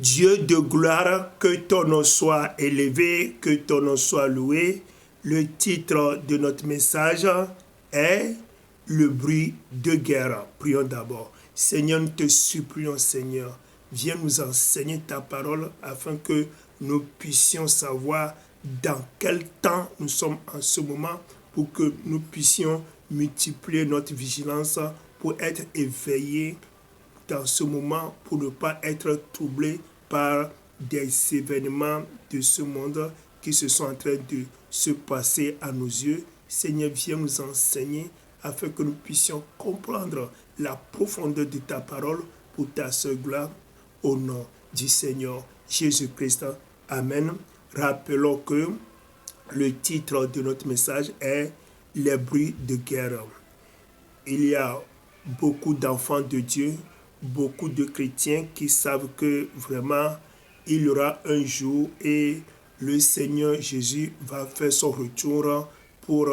Dieu de gloire, que ton nom soit élevé, que ton nom soit loué. Le titre de notre message est « Le bruit de guerre ». Prions d'abord. Seigneur, nous te supplions, Seigneur, viens nous enseigner ta parole afin que nous puissions savoir dans quel temps nous sommes en ce moment pour que nous puissions multiplier notre vigilance pour être éveillés dans ce moment, pour ne pas être troublés par des événements de ce monde qui se sont en train de se passer à nos yeux. Seigneur, viens nous enseigner afin que nous puissions comprendre la profondeur de ta parole pour ta seule gloire, au nom du Seigneur Jésus-Christ. Amen. Rappelons que le titre de notre message est « Les bruits de guerre ». Il y a beaucoup d'enfants de Dieu, beaucoup de chrétiens qui savent que vraiment il y aura un jour et le Seigneur Jésus va faire son retour pour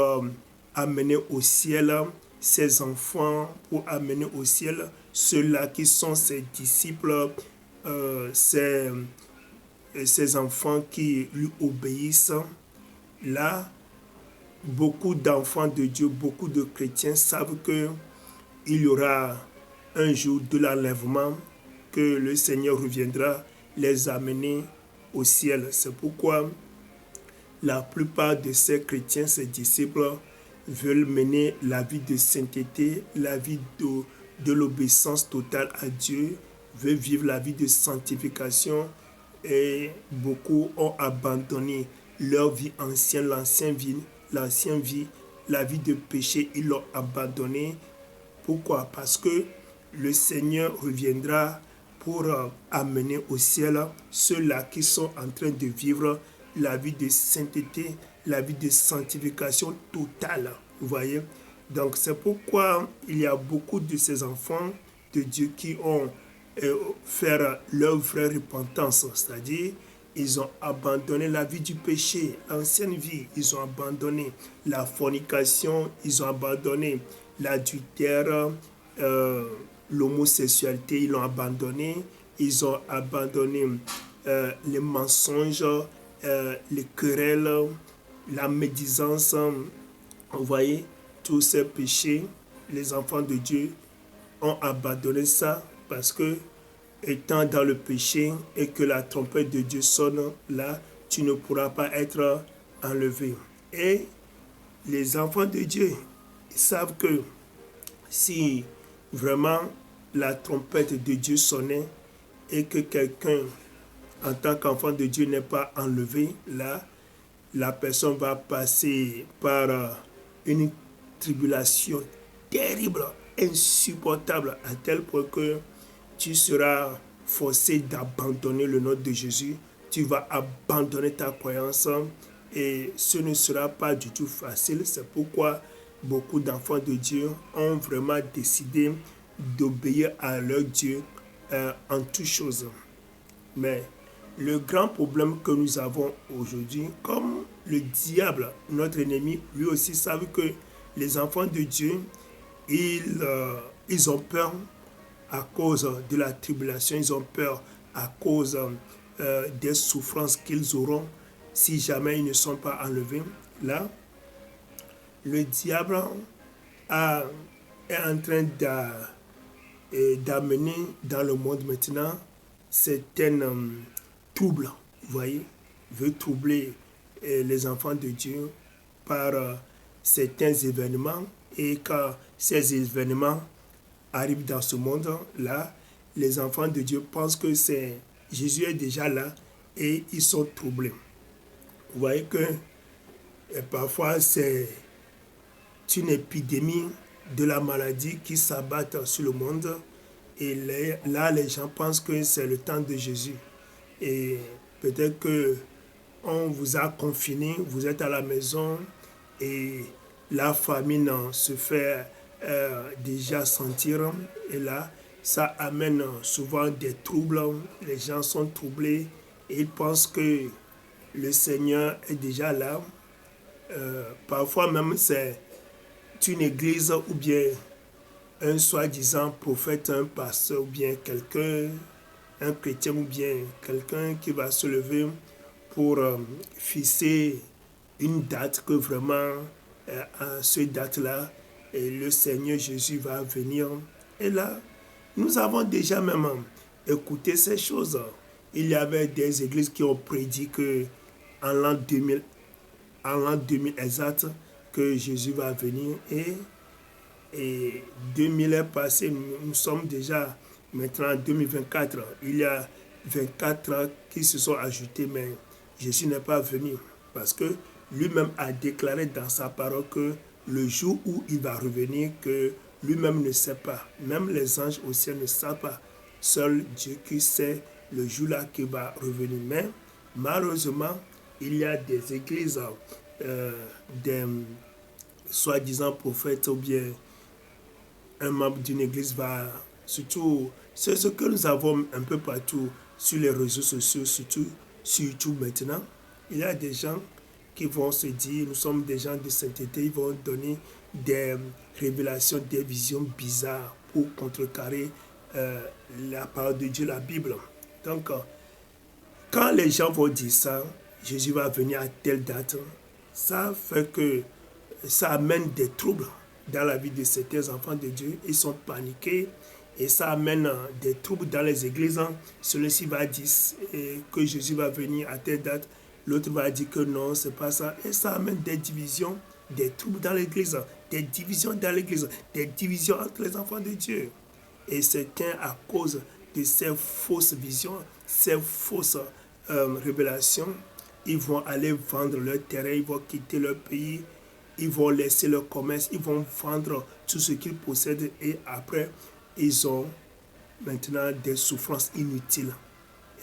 amener au ciel ses enfants, pour amener au ciel ceux-là qui sont ses disciples, ses enfants qui lui obéissent. Là, beaucoup d'enfants de Dieu, beaucoup de chrétiens savent que il y aura un jour de l'enlèvement, que le Seigneur reviendra les amener au ciel. C'est pourquoi la plupart de ces chrétiens, ces disciples, veulent mener la vie de sainteté, la vie de l'obéissance totale à Dieu, veulent vivre la vie de sanctification et beaucoup ont abandonné leur vie ancienne, l'ancienne vie, la vie de péché, ils l'ont abandonné. Pourquoi? Parce que le Seigneur reviendra pour amener au ciel ceux-là qui sont en train de vivre la vie de sainteté, la vie de sanctification totale. Vous voyez? Donc c'est pourquoi il y a beaucoup de ces enfants de Dieu qui ont fait leur vraie repentance, c'est-à-dire ils ont abandonné la vie du péché, l'ancienne vie, ils ont abandonné la fornication, ils ont abandonné l'adultère, l'homosexualité, ils l'ont abandonné, ils ont abandonné les mensonges, les querelles, la médisance. Vous voyez, tous ces péchés, les enfants de Dieu ont abandonné ça parce que étant dans le péché et que la trompette de Dieu sonne, là, tu ne pourras pas être enlevé. Et les enfants de Dieu, ils savent que si vraiment la trompette de Dieu sonnait et que quelqu'un, en tant qu'enfant de Dieu, n'est pas enlevé, là, la personne va passer par une tribulation terrible, insupportable, à tel point que tu seras forcé d'abandonner le nom de Jésus, tu vas abandonner ta croyance et ce ne sera pas du tout facile. C'est pourquoi beaucoup d'enfants de Dieu ont vraiment décidé d'obéir à leur Dieu en toutes choses. Mais le grand problème que nous avons aujourd'hui, comme le diable, notre ennemi, lui aussi savent que les enfants de Dieu, ils ont peur à cause de la tribulation, ils ont peur à cause des souffrances qu'ils auront si jamais ils ne sont pas enlevés. Là, le diable est en train d'amener dans le monde maintenant certains troubles, vous voyez, veut troubler les enfants de Dieu par certains événements, et quand ces événements arrivent dans ce monde-là, les enfants de Dieu pensent que Jésus est déjà là et ils sont troublés. Vous voyez que parfois c'est une épidémie de la maladie qui s'abat sur le monde et là les gens pensent que c'est le temps de Jésus. Et peut-être que on vous a confiné, vous êtes à la maison et la famine se fait déjà sentir, et là ça amène souvent des troubles. Les gens sont troublés et ils pensent que le Seigneur est déjà là. Parfois même c'est une église ou bien un soi-disant prophète, un pasteur ou bien quelqu'un un chrétien ou bien quelqu'un qui va se lever pour fixer une date que vraiment, à cette date-là, le Seigneur Jésus va venir. Et là, nous avons déjà même écouté ces choses. Il y avait des églises qui ont prédit que en l'an 2000 exact, que Jésus va venir. Et 2000 est passé, nous sommes déjà maintenant en 2024. Il y a 24 ans qui se sont ajoutés, mais Jésus n'est pas venu parce que lui-même a déclaré dans sa parole que le jour où il va revenir, que lui-même ne sait pas. Même les anges au ciel ne savent pas. Seul Dieu qui sait le jour-là qu'il va revenir. Mais malheureusement, il y a des églises, des soi-disant prophètes ou bien un membre d'une église va, surtout, c'est ce que nous avons un peu partout sur les réseaux sociaux, surtout sur YouTube maintenant. Il y a des gens qui vont se dire, nous sommes des gens de sainteté, ils vont donner des révélations, des visions bizarres pour contrecarrer la parole de Dieu, la Bible. Donc, quand les gens vont dire ça, Jésus va venir à telle date, ça fait que ça amène des troubles dans la vie de certains enfants de Dieu. Ils sont paniqués et ça amène des troubles dans les églises. Celui-ci va dire que Jésus va venir à telle date, l'autre va dire que non, c'est pas ça. Et ça amène des divisions, des troubles dans l'église, des divisions dans l'église, des divisions entre les enfants de Dieu. Et certains, à cause de ces fausses visions, ces fausses révélations, ils vont aller vendre leur terrain, ils vont quitter leur pays, ils vont laisser leur commerce, ils vont vendre tout ce qu'ils possèdent et après, ils ont maintenant des souffrances inutiles.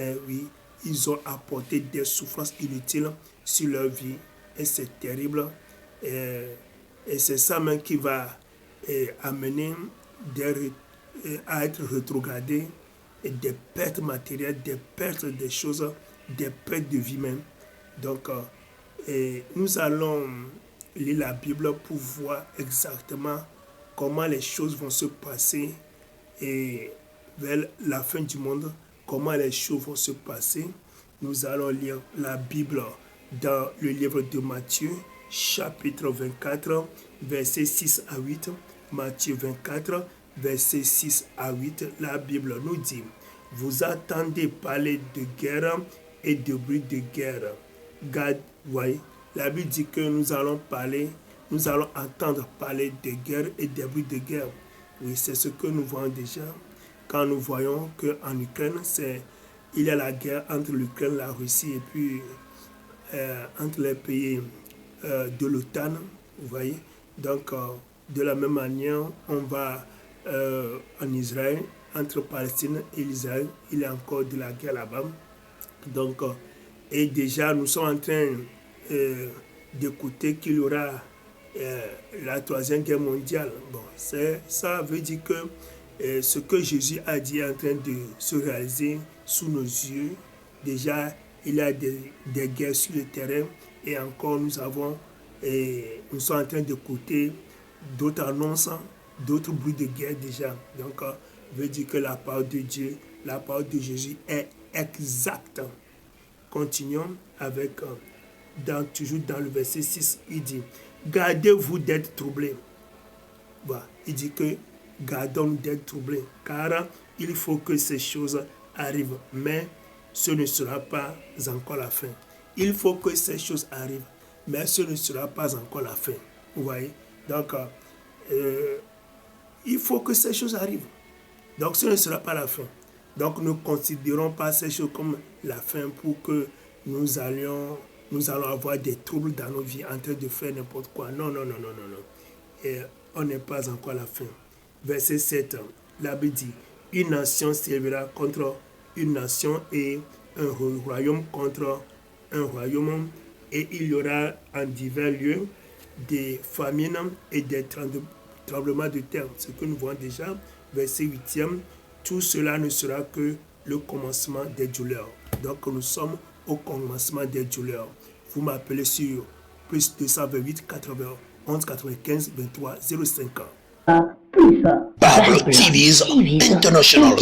Et oui, ils ont apporté des souffrances inutiles sur leur vie et c'est terrible. Et c'est ça même qui va amener à être rétrogradé et des pertes matérielles, des pertes des choses, des pertes de vie même. Donc, nous allons lire la Bible pour voir exactement comment les choses vont se passer et vers la fin du monde, comment les choses vont se passer. Nous allons lire la Bible dans le livre de Matthieu, chapitre 24, versets 6 à 8. Matthieu 24, versets 6 à 8. La Bible nous dit, « Vous attendez parler de guerre et de bruit de guerre. » Voyez, la Bible dit que nous allons entendre parler de guerre et des bruits de guerre. Oui, c'est ce que nous voyons déjà. Quand nous voyons qu'en Ukraine, il y a la guerre entre l'Ukraine, la Russie et puis entre les pays de l'OTAN, vous voyez. Donc, de la même manière, on va en Israël, entre Palestine et Israël, il y a encore de la guerre là-bas. Donc, et déjà, nous sommes en train d'écouter qu'il y aura la troisième guerre mondiale. Bon, ça veut dire que ce que Jésus a dit est en train de se réaliser sous nos yeux. Déjà, il y a des guerres sur le terrain et encore nous sommes en train d'écouter d'autres annonces, d'autres bruits de guerre déjà. Donc, veut dire que la parole de Dieu, la parole de Jésus est exacte. Continuons avec, toujours dans le verset 6, il dit, gardez-vous d'être troublés. Voilà, il dit que gardons d'être troublés, car il faut que ces choses arrivent, mais ce ne sera pas encore la fin. Il faut que ces choses arrivent, mais ce ne sera pas encore la fin. Vous voyez? Donc, il faut que ces choses arrivent. Donc, ce ne sera pas la fin. Donc, ne considérons pas ces choses comme la fin pour que nous allons avoir des troubles dans nos vies en train de faire n'importe quoi. Non. Et on n'est pas encore à la fin. Verset 7, la Bible dit, une nation s'élèvera contre une nation et un royaume contre un royaume, et il y aura en divers lieux des famines et des tremblements de terre. Ce que nous voyons déjà, verset 8, tout cela ne sera que le commencement des douleurs. Donc nous sommes au commencement des douleurs. Vous m'appelez sur plus 228 91 95 23 05. Pablo TV's International.